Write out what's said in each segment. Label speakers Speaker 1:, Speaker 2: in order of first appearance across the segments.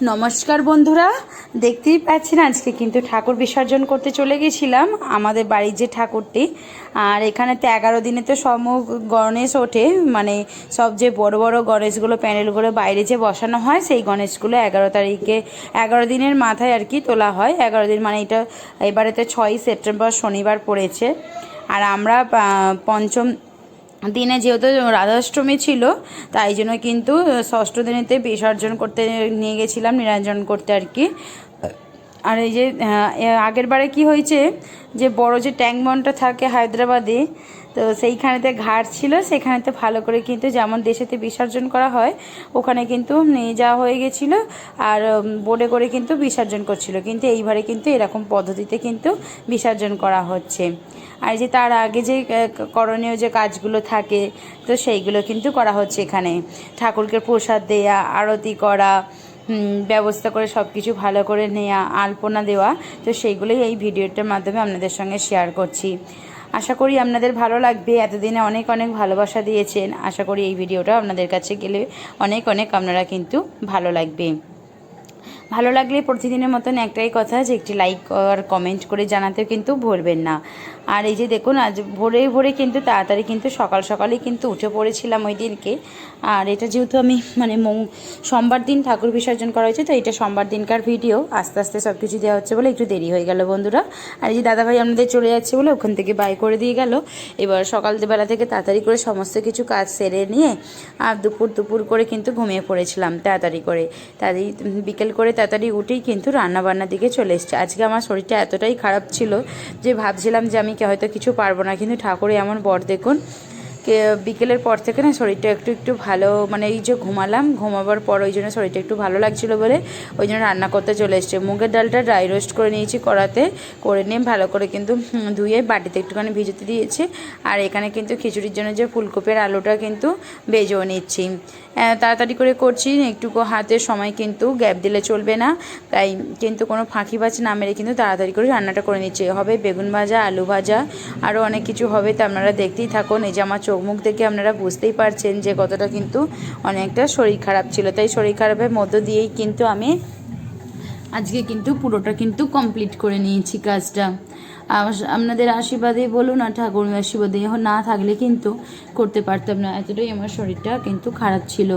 Speaker 1: নমস্কার বন্ধুরা, দেখতেই পাচ্ছেন আজকে কিন্তু ঠাকুর বিসর্জন করতে চলে গেছিলাম আমাদের বাড়ির যে ঠাকুরটি। আর এখানেতে 11 দিনে তো সব গণেশ ওঠে, মানে সব যে বড় বড় গণেশগুলো প্যান্ডেলগুলো বাইরে যে বসানো হয় সেই গণেশগুলো 11 তারিখে 11 দিনের মাথায় আর কি তোলা হয়। 11 দিন মানে এটা এবারে তো 6ই সেপ্টেম্বর শনিবার পড়েছে। আর আমরা পঞ্চম দিনে যেহেতু রাধাষ্টমী ছিল তাই জন্য কিন্তু ষষ্ঠ দিনেতে বিসর্জন করতে নিয়ে গেছিলাম, নিরঞ্জন করতে আর কি। আর এই যে আগের বারে কি হয়েছে যে বড় যে ট্যাঙ্ক বনটা থাকে হায়দ্রাবাদে, তো সেইখানেতে ঘাট ছিল, সেখানেতে ভালো করে কিন্তু যেমন দেশেতে বিসর্জন করা হয় ওখানে কিন্তু নিয়ে যাওয়া হয়ে গেছিলো। আর বোটে করে কিন্তু বিসর্জন করছিল, কিন্তু এইবারে কিন্তু এরকম পদ্ধতিতে কিন্তু বিসর্জন করা হচ্ছে। আর যে তার আগে যে করণীয় যে কাজগুলো থাকে তো সেইগুলো কিন্তু করা হচ্ছে এখানে। ঠাকুরকে প্রসাদ দেয়া, আরতি করা, ব্যবস্থা করে সব কিছু ভালো করে নেওয়া, আলপনা দেওয়া, তো সেইগুলোই এই ভিডিওটার মাধ্যমে আপনাদের সঙ্গে শেয়ার করছি। আশা করি আপনাদের ভালো লাগবে। এতদিনে অনেক অনেক ভালোবাসা দিয়েছেন, আশা করি এই ভিডিওটা আপনাদের কাছে গেলে অনেক অনেক আপনারা কিন্তু ভালো লাগবে। ভালো লাগলে প্রতিদিনের মতন একটাই কথা যে একটি লাইক আর কমেন্ট করে জানাতেও কিন্তু ভুলবেন না। আর এই যে দেখুন আজ ভোরে ভোরে কিন্তু তাড়াতাড়ি কিন্তু সকাল সকালেই কিন্তু উঠে পড়েছিলাম ওই দিনকে। আর এটা যেহেতু আমি মানে সোমবার দিন ঠাকুর বিসর্জন করা হয়েছে, তো এটা সোমবার দিনকার ভিডিও, আস্তে আস্তে সব কিছু দেওয়া হচ্ছে বলে একটু দেরি হয়ে গেল বন্ধুরা। আর এই যে দাদাভাই আমাদের চলে যাচ্ছে বলে ওখান থেকে বাই করে দিয়ে গেল। এবার সকালবেলা থেকে তাড়াতাড়ি করে সমস্ত কিছু কাজ সেরে নিয়ে আর দুপুর করে কিন্তু ঘুমিয়ে পড়েছিলাম তাড়াতাড়ি করে। তাড়াতাড়ি বিকেল করে তাড়াতাড়ি উঠেই কিন্তু রান্নাবান্নার দিকে চলে এসছে। আজকে আমার শরীরটা এতটাই খারাপ ছিল যে ভাবছিলাম যে আমি হয়তো কিছু পারবো না, কিন্তু ঠাকুরে এমন বর দেখুন বিকেলের পর থেকে না শরীরটা একটু একটু ভালো, মানে এই যে ঘুমাবার পর ওই জন্য শরীরটা একটু ভালো লাগছিলো বলে ওই জন্য রান্না করতে চলে এসছে। মুগের ডালটা ড্রাই রোস্ট করে নিয়েছি কড়াতে, করে নিয়ে ভালো করে কিন্তু ধুয়ে বাটিতে একটুখানি ভিজতে দিয়েছি। আর এখানে কিন্তু খিচুড়ির জন্য যে ফুলকপির আলুটা কিন্তু ভেজেও নিচ্ছি। তাড়াতাড়ি করে করছি, একটুকু হাতের সময় কিন্তু গ্যাপ দিলে চলবে না, তাই কিন্তু কোনো ফাঁকিবাজ না মেরে কিন্তু তাড়াতাড়ি করে রান্নাটা করে নিচ্ছি। হবে বেগুন ভাজা, আলু ভাজা, আরও অনেক কিছু হবে, তো আপনারা দেখতেই থাকুন। এই যে আমার চোখ মুখ দেখে আপনারা বুঝতেই পারছেন যে কতটা কিন্তু অনেকটা শরীর খারাপ ছিল, তাই শরীর খারাপের মধ্য দিয়েই কিন্তু আমি আজকে কিন্তু পুরোটা কিন্তু কমপ্লিট করে নিয়েছি কাজটা। আপনাদের আশীর্বাদে বলুন আর ঠাকুরের আশীর্বাদে না থাকলে কিন্তু করতে পারতাম না, এতটাই আমার শরীরটা কিন্তু খারাপ ছিল।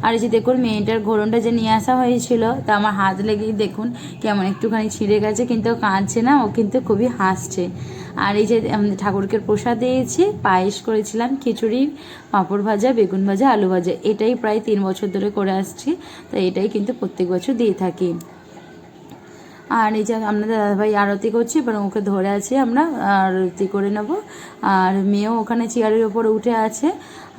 Speaker 1: আর এই যে দেখুন মেয়েটার ঘোড়নটা যে নিয়ে আসা হয়েছিল তা আমার হাত লেগেই দেখুন কেমন একটুখানি ছিঁড়ে গেছে, কিন্তু কাঁদছে না, ও কিন্তু খুবই হাসছে। আর এই যে ঠাকুরকে প্রসাদ দিয়েছি, পায়েস করেছিলাম, খিচুড়ি, পাঁপড় ভাজা, বেগুন ভাজা, আলু ভাজা, এটাই প্রায় 3 বছর ধরে করে আসছি, তো এটাই কিন্তু প্রত্যেক বছর দিয়ে থাকি। আর এই যে আপনাদের দাদাভাই আরতি করছে, এবার ওকে ধরে আছে, আমরা আরতি করে নেব। আর মেয়েও ওখানে চেয়ারের ওপর উঠে আছে,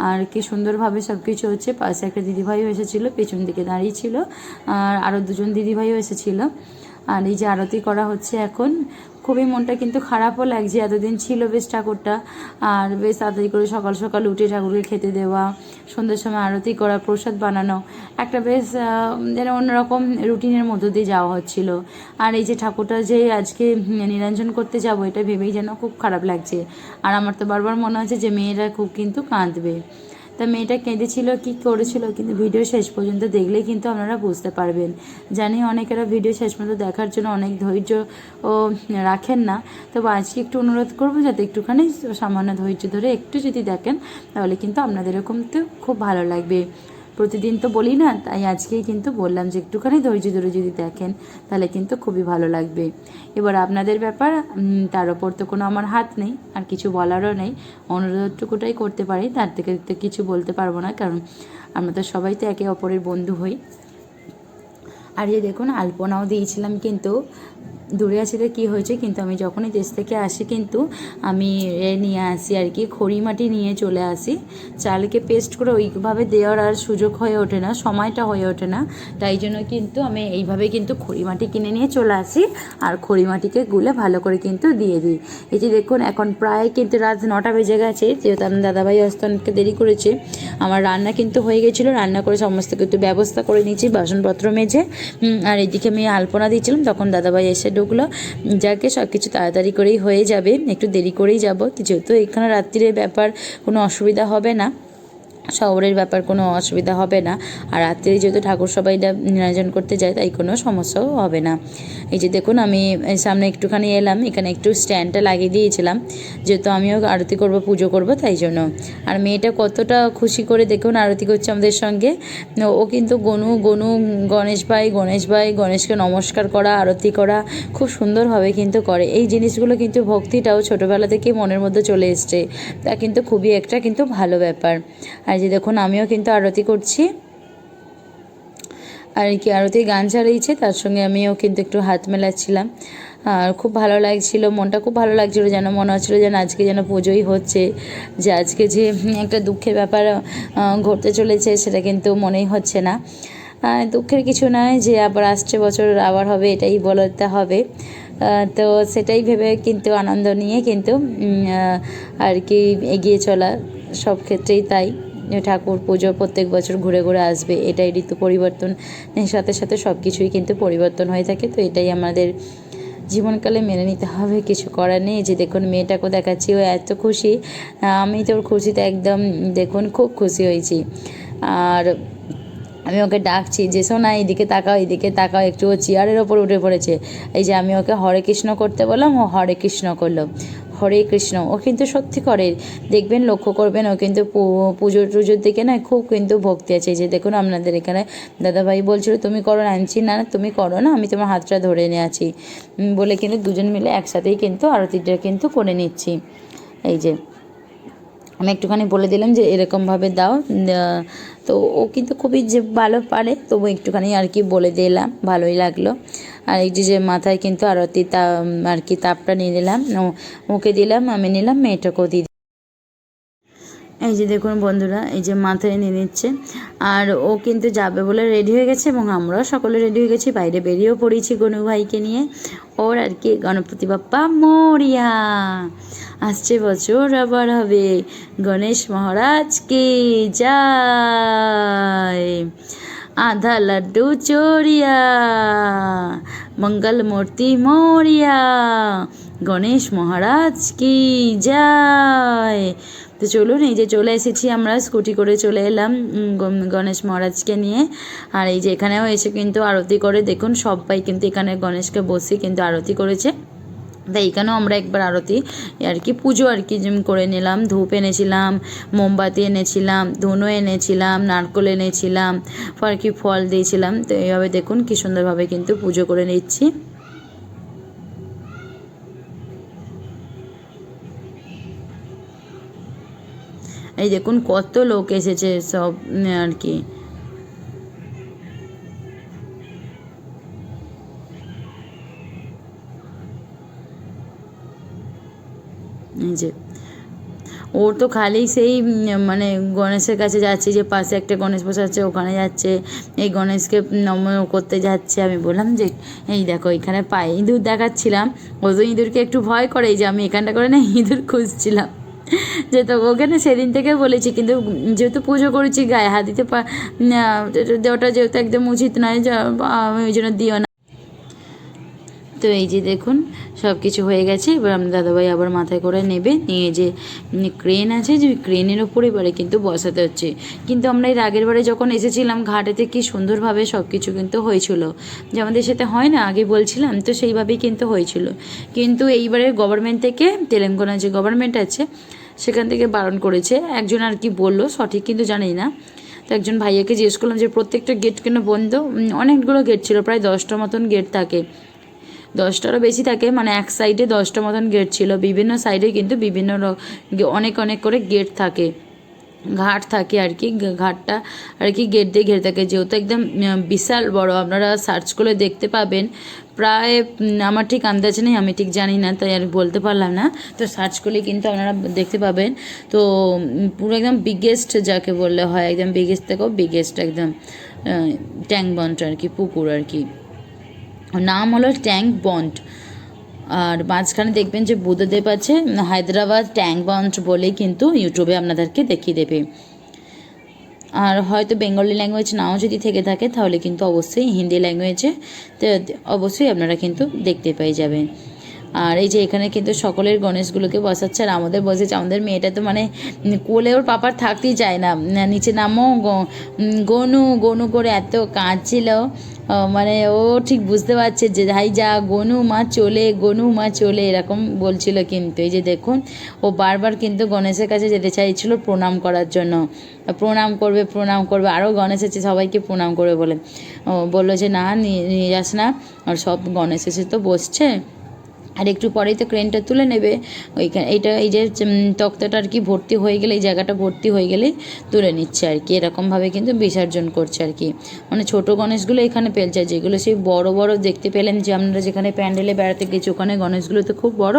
Speaker 1: আর কি সুন্দরভাবে সব কিছু হচ্ছে। পাশে একটা দিদিভাইও এসেছিলো, পেছন দিকে দাঁড়িয়ে ছিল, আর আরও 2জন দিদিভাইও এসেছিলো। আর এই যে আরতি করা হচ্ছে এখন, খুবই মনটা কিন্তু খারাপও লাগছে, এতদিন ছিল বেশ ঠাকুরটা। আর বেশ তাড়াতাড়ি করে সকাল সকাল উঠে ঠাকুরকে খেতে দেওয়া, সন্ধ্যের সময় আরতি করা, প্রসাদ বানানো, একটা বেশ যেন অন্যরকম রুটিনের মধ্য দিয়ে যাওয়া হচ্ছিল। আর এই যে ঠাকুরটা যে আজকে নিরঞ্জন করতে যাব, এটা ভেবেই যেন খুব খারাপ লাগছে। আর আমার তো বারবার মনে হচ্ছে যে মেয়েরা খুব কিন্তু কাঁদবে। তা মেয়েটা কেঁদেছিল, কি করেছিল, কিন্তু ভিডিও শেষ পর্যন্ত দেখলেই কিন্তু আপনারা বুঝতে পারবেন। জানি অনেকেরা ভিডিও শেষ পর্যন্ত দেখার জন্য অনেক ধৈর্য ও রাখেন না, তবে আজকে একটু অনুরোধ করবো যাতে একটুখানি সামান্য ধৈর্য ধরে একটু যদি দেখেন তাহলে কিন্তু আপনাদের এরকম তো খুব ভালো লাগবে। প্রতিদিন তো বলি না, তাই আজকেই কিন্তু বললাম যে একটুখানি ধৈর্য ধরে যদি দেখেন তাহলে কিন্তু খুবই ভালো লাগবে। এবার আপনাদের ব্যাপার, তার ওপর তো কোনো আমার হাত নেই, আর কিছু বলারও নেই, অনুরোধটুকুটাই করতে পারি, তার থেকে তো কিছু বলতে পারবো না, কারণ আমরা তো সবাই তো একে অপরের বন্ধু হই। আর এই দেখুন আলপনাও দিয়েছিলাম, কিন্তু দূরে আছে তো কী হয়েছে, কিন্তু আমি যখনই দেশ থেকে আসি কিন্তু আমি নিয়ে আসি আর কি, খড়ি মাটি নিয়ে চলে আসি। চালকে পেস্ট করে ওইভাবে দেওয়ার আর সুযোগ হয়ে ওঠে না, সময়টা হয়ে ওঠে না, তাই জন্য কিন্তু আমি এইভাবে কিন্তু খড়ি মাটি কিনে নিয়ে চলে আসি, আর খড়ি মাটিকে গুলে ভালো করে কিন্তু দিয়ে দিই। এই যে দেখুন এখন প্রায় কিন্তু রাত 9টা বেজে গেছে, যেহেতু আমার দাদাভাই আসতে অনেকটা দেরি করেছে। আমার রান্না কিন্তু হয়ে গেছিলো, রান্না করে সমস্ত কিছু ব্যবস্থা করে নিয়েছি, বাসনপত্র মেজে। আর এদিকে আমি আলপনা দিয়েছিলাম, তখন দাদাভাই এসে ঢুকলো। যাকে সব কিছু তাড়াতাড়ি করেই হয়ে যাবে, একটু দেরি করেই যাব, যেহেতু এখানে রাত্রির ব্যাপার, কোনো অসুবিধা হবে না। শহরের ব্যাপার কোনো অসুবিধা হবে না। আর রাত্রে যেহেতু ঠাকুর সবাইটা নিরঞ্জন করতে যায়, তাই কোনো সমস্যাও হবে না। এই যে দেখুন, আমি সামনে একটুখানি এলাম, এখানে একটু স্ট্যান্ডটা লাগিয়ে দিয়েছিলাম, যেহেতু আমিও আরতি করব, পুজো করব, তাই জন্য। আর মেয়েটা কতটা খুশি করে দেখুন আরতি করছে আমাদের সঙ্গে। ও কিন্তু গনু গনু গণেশ ভাই গণেশকে নমস্কার করা, আরতি করা খুব সুন্দরভাবে কিন্তু করে। এই জিনিসগুলো কিন্তু ভক্তিটাও ছোটোবেলা থেকে মনের মধ্যে চলে এসছে, তা কিন্তু খুবই একটা কিন্তু ভালো ব্যাপার। আর যে দেখুন, আমিও কিন্তু আরতি করছি, আর কি আরতি গান চালিয়েছে, তার সঙ্গে আমিও কিন্তু একটু হাত মেলাচ্ছিলাম। আর খুব ভালো লাগছিল, মনটা খুব ভালো লাগছিলো, যেন মনে হচ্ছিলো যেন আজকে যেন পুজোই হচ্ছে, যে আজকে যে একটা দুঃখের ব্যাপার ঘটতে চলেছে সেটা কিন্তু মনেই হচ্ছে না। দুঃখের কিছু নয়, যে আবার আসছে বছর আবার হবে, এটাই বলতে হবে। তো সেটাই ভেবে কিন্তু আনন্দ নিয়ে কিন্তু আর কি এগিয়ে চলা, সব ক্ষেত্রেই তাই। ঠাকুর পুজো প্রত্যেক বছর ঘুরে ঘুরে আসবে, এটাই ঋতু পরিবর্তনের সাথে সাথে সব কিছুই কিন্তু পরিবর্তন হয়ে থাকে। তো এটাই আমাদের জীবনকালে মেনে নিতে হবে, কিছু করার নেই। যে দেখুন, মেয়েটাকেও দেখাচ্ছি, ও এত খুশি, আমি তোর খুশিতে একদম দেখুন খুব খুশি হয়েছি। আর আমি ওকে ডাকছি যে শোনা, এইদিকে তাকাও, এইদিকে তাকাও একটু। ও চেয়ারের ওপর উঠে পড়েছে। এই যে আমি ওকে হরে কৃষ্ণ করতে বললাম, ও হরে কৃষ্ণ করলো, হরে কৃষ্ণ। ও কিন্তু সত্যি করে, দেখবেন, লক্ষ্য করবেন, ও কিন্তু পুজো টুজোর দিকে না খুব কিন্তু ভক্তি আছে। এই যে দেখুন, আপনাদের এখানে দাদাভাই বলছিল তুমি করো না, আনছি না, তুমি করো না, আমি তোমার হাতটা ধরে নিয়ে আছি বলে কিন্তু দুজন মিলে একসাথেই কিন্তু আরতিটা কিন্তু করে নিচ্ছি। এই যে আমি একটুখানি বলে দিলাম যে এরকমভাবে দাও, তো ও কিন্তু খুবই যে ভালো পারে, তবু একটুখানি আর কি বলে দিলাম, ভালোই লাগলো। আর এই যে মাথায় কিন্তু আরতি আর কি তাপটা নিয়ে নিলাম, ওকে দিলাম, আমি নিলাম, মেয়েটাকেও দিয়ে। এই যে দেখুন বন্ধুরা, এই যে মাথায় নিয়ে নিচ্ছে, আর ও কিন্তু যাবে বলে রেডি হয়ে গেছে, এবং আমরাও সকলে রেডি হয়ে গেছি, বাইরে বেরিয়েও পড়েছি গনু ভাইকে নিয়ে। ওর আর কি গণপতি বাপ্পা মরিয়া, আসছে বছর আবার হবে, গণেশ মহারাজ কি যায়, आधा लड्डू चोरिया, मंगल मूर्ति मोरिया, গণেশ মহারাজ কি যায়। তো চলুন, এই যে চলে এসেছি আমরা, স্কুটি করে চলে এলাম গণেশ মহারাজকে নিয়ে। আর এই যে এখানেও এসে কিন্তু আরতি করে, দেখুন সবাই কিন্তু এখানে গণেশকে বসে কিন্তু আরতি করেছে। তাই এখানেও আমরা একবার আরতি আর কি পুজো আর কি করে নিলাম। ধূপ এনেছিলাম, মোমবাতি এনেছিলাম, ধুনো এনেছিলাম, নারকেল এনেছিলাম, আর কি ফল দিয়েছিলাম। তো এইভাবে দেখুন কি সুন্দরভাবে কিন্তু পুজো করে নিচ্ছি। এই দেখুন কত লোক এসেছে সব আর কি। এই যে ওর তো খালি সেই মানে গণেশের কাছে যাচ্ছে, যে পাশে একটা গণেশ বসে আছে ওখানে যাচ্ছে, এই গণেশকে নমন করতে যাচ্ছে। আমি বললাম যে এই দেখো এখানে পায়ে ইঁদুর দেখাচ্ছিলাম, ও তো ইঁদুরকে একটু ভয় করে, যে আমি এখানটা করে না ইঁদুর খুঁজছিলাম, যে তো ওখানে সেদিন থেকে বলেছি, কিন্তু যেহেতু পুজো করেছি গায়ে হাত দিতে দেওয়াটা যেহেতু একদম উচিত নয়, আমি ওই জন্য দিও না। তো এই যে দেখুন সব কিছু হয়ে গেছে, এবার আমাদের দাদাভাই আবার মাথায় করে নেবে, নিয়ে যে ক্রেন আছে, যে ক্রেনের ওপরে এবারে কিন্তু বসাতে হচ্ছে। কিন্তু আমরা এর আগের বারে যখন এসেছিলাম ঘাটেতে, কি সুন্দরভাবে সব কিছু কিন্তু হয়েছিল, যে আমাদের সাথে হয় না আগে বলছিলাম, তো সেইভাবেই কিন্তু হয়েছিল। কিন্তু এইবারে গভর্নমেন্ট থেকে, তেলেঙ্গানা যে গভর্নমেন্ট আছে সেখান থেকে বারণ করেছে, একজন আর কি বললো, সঠিক কিন্তু জানি না। তো একজন ভাইয়াকে জিজ্ঞেস করলাম যে প্রত্যেকটা গেট কেন বন্ধ, অনেকগুলো গেট ছিল, প্রায় 10টা মতন গেট থাকে, 10টারও বেশি থাকে, মানে এক সাইডে 10টা মতন গেট ছিল, বিভিন্ন সাইডে কিন্তু বিভিন্ন অনেক অনেক করে গেট থাকে, ঘাট থাকে আর কি, ঘাটটা আর কি গেট দিয়ে ঘিরে থাকে, যেহেতু একদম বিশাল বড়, আপনারা সার্চ করে দেখতে পাবেন। প্রায় আমার ঠিক আন্দাজ নেই, আমি ঠিক জানি না, তাই আর বলতে পারলাম না, তো সার্চ করলে কিন্তু আপনারা দেখতে পাবেন। তো পুরো একদম বিগেস্ট যাকে বললে হয়, একদম বিগেস্ট থেকেও বিগেস্ট, একদম ট্যাঙ্ক বন্ড আর কি, পুকুর আর কি, নাম হলো ট্যাঙ্ক বন্ড। আর মাঝখানে দেখবেন যে বুদ্ধদেব আছে, হায়দ্রাবাদ ট্যাঙ্ক বন্ড বলেই কিন্তু ইউটিউবে আপনাদেরকে দেখিয়ে দেবে। আর হয়তো বেঙ্গলি ল্যাঙ্গুয়েজ নাও যদি থেকে থাকে, তাহলে কিন্তু অবশ্যই হিন্দি ল্যাঙ্গুয়েজে তো অবশ্যই আপনারা কিন্তু দেখতে পেয়ে যাবেন। আর এই যে এখানে কিন্তু সকলের গণেশগুলোকে বসাচ্ছে, আর আমাদের বসেছে। আমাদের মেয়েটা তো মানে কোলে ওর পাপার থাকতেই চায় না, নিচে নামো গনু গনু করে এত কাঁদছিল। মানে ও ঠিক বুঝতে পারছে যে ভাই যা গনু মা চলে, গনু মা চলে, এরকম বলছিল। কিন্তু এই যে দেখুন, ও বারবার কিন্তু গণেশের কাছে যেতে চাইছিল প্রণাম করার জন্য, প্রণাম করবে প্রণাম করবে, আরও গণেশ এসে সবাইকে প্রণাম করবে বলে। ও বললো যে না, নিয়ে যাস না, আর সব গণেশ এসে তো বসছে, আর একটু পরেই তো ক্রেনটা তুলে নেবে। ওইখানে এইটা এই যে তক্তাটা আর কি ভর্তি হয়ে গেলে, এই জায়গাটা ভর্তি হয়ে গেলেই তুলে নিচ্ছে আর কি। এরকমভাবে কিন্তু বিসর্জন করছে আর কি। মানে ছোটো গণেশগুলো এখানে ফেলছে, যেগুলো সেই বড় বড় দেখতে পেলেন যে আমরা যেখানে প্যান্ডেলে বেড়াতে গেছি, ওখানে গণেশগুলো তো খুব বড়,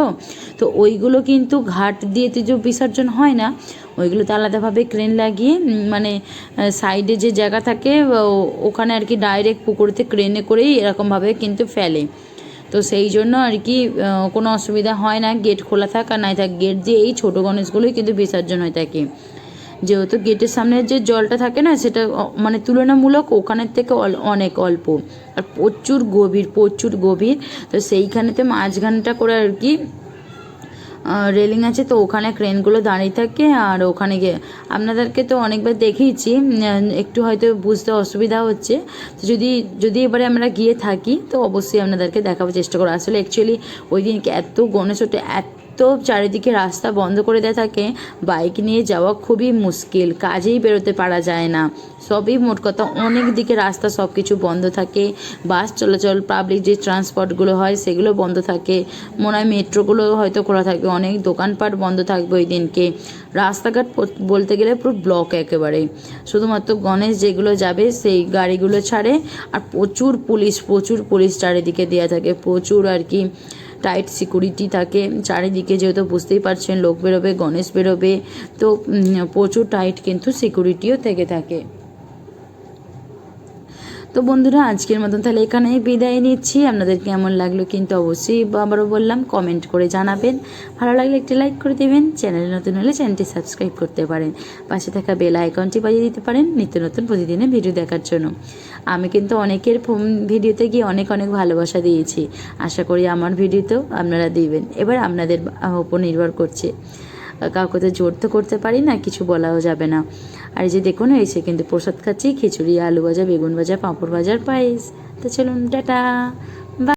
Speaker 1: তো ওইগুলো কিন্তু ঘাট দিয়ে যে বিসর্জন হয় না, ওইগুলো তো আলাদাভাবে ক্রেন লাগিয়ে মানে সাইডে যে জায়গা থাকে ওখানে আর কি ডাইরেক্ট পুকুরেতে ক্রেনে করেই এরকমভাবে কিন্তু ফেলে। তো সেই জন্য আর কি কোনো অসুবিধা হয় না, গেট খোলা থাক আর নাই থাক, গেট দিয়ে এই ছোটো গণেশগুলোই কিন্তু বিসর্জন হয়ে থাকে। যেহেতু গেটের সামনে যে জলটা থাকে না, সেটা মানে তুলনামূলক ওখানের থেকে অনেক অল্প, আর প্রচুর গভীর, প্রচুর গভীর। তো সেইখানেতে মাঝখানটা করে আর কি রেলিং আছে, তো ওখানে ক্রেনগুলো দাঁড়িয়ে থাকে। আর ওখানে গিয়ে আপনাদেরকে তো অনেকবার দেখিয়েছি, একটু হয়তো বুঝতে অসুবিধা হচ্ছে, তো যদি এবারে আমরা গিয়ে থাকি তো অবশ্যই আপনাদেরকে দেখাবার চেষ্টা করবো। আসলে অ্যাকচুয়ালি ওই দিনকে এত গণেশ ওঠে, তো চারিদিকে রাস্তা বন্ধ করে দেওয়া থাকে, বাইক নিয়ে যাওয়া খুবই মুশকিল, কাজেই বেরোতে পারা যায় না। সবই মোট কথা অনেক দিকে রাস্তা সব কিছু বন্ধ থাকে, বাস চলাচল, পাবলিক যে ট্রান্সপোর্টগুলো হয় সেগুলো বন্ধ থাকে, মনে হয় মেট্রোগুলো হয়তো খোলা থাকবে, অনেক দোকানপাট বন্ধ থাকবে ওই দিনকে। রাস্তাঘাট বলতে গেলে পুরো ব্লক একেবারে, শুধুমাত্র গণেশ যেগুলো যাবে সেই গাড়িগুলো ছাড়ে। আর প্রচুর পুলিশ চারিদিকে দেওয়া থাকে, প্রচুর আর কি টাইট সিকিউরিটি থাকে চারিদিকে, যেহেতু বুঝতেই পারছেন লোক বেরোবে, গণেশ বেরোবে, তো প্রচুর টাইট কিন্তু সিকিউরিটিও থেকে থাকে। তো বন্ধুরা, আজকের মতন তাহলে এখানেই বিদায় নিচ্ছি। আপনাদের কেমন লাগলো কিন্তু অবশ্যই আবারও বললাম কমেন্ট করে জানাবেন, ভালো লাগলে একটি লাইক করে দেবেন, চ্যানেলে নতুন হলে চ্যানেলটি সাবস্ক্রাইব করতে পারেন, পাশে থাকা বেল আইকনটি বাজিয়ে দিতে পারেন নিত্য নতুন প্রতিদিনের ভিডিও দেখার জন্য। আমি কিন্তু অনেকের ভিডিওতে গিয়ে অনেক ভালোবাসা দিয়েছি, আশা করি আমার ভিডিওতেও আপনারা দিবেন। এবার আপনাদের উপর নির্ভর করছে, কাউকে তো জোর তো করতে পারি না, কিছু বলাও যাবে না। আর এই যে দেখুন, এসে কিন্তু প্রসাদ খাচ্ছি, খিচুড়ি, আলু ভাজা, বেগুন ভাজা, পাঁপড় ভাজার পায়েস। তো চলুন, টাটা।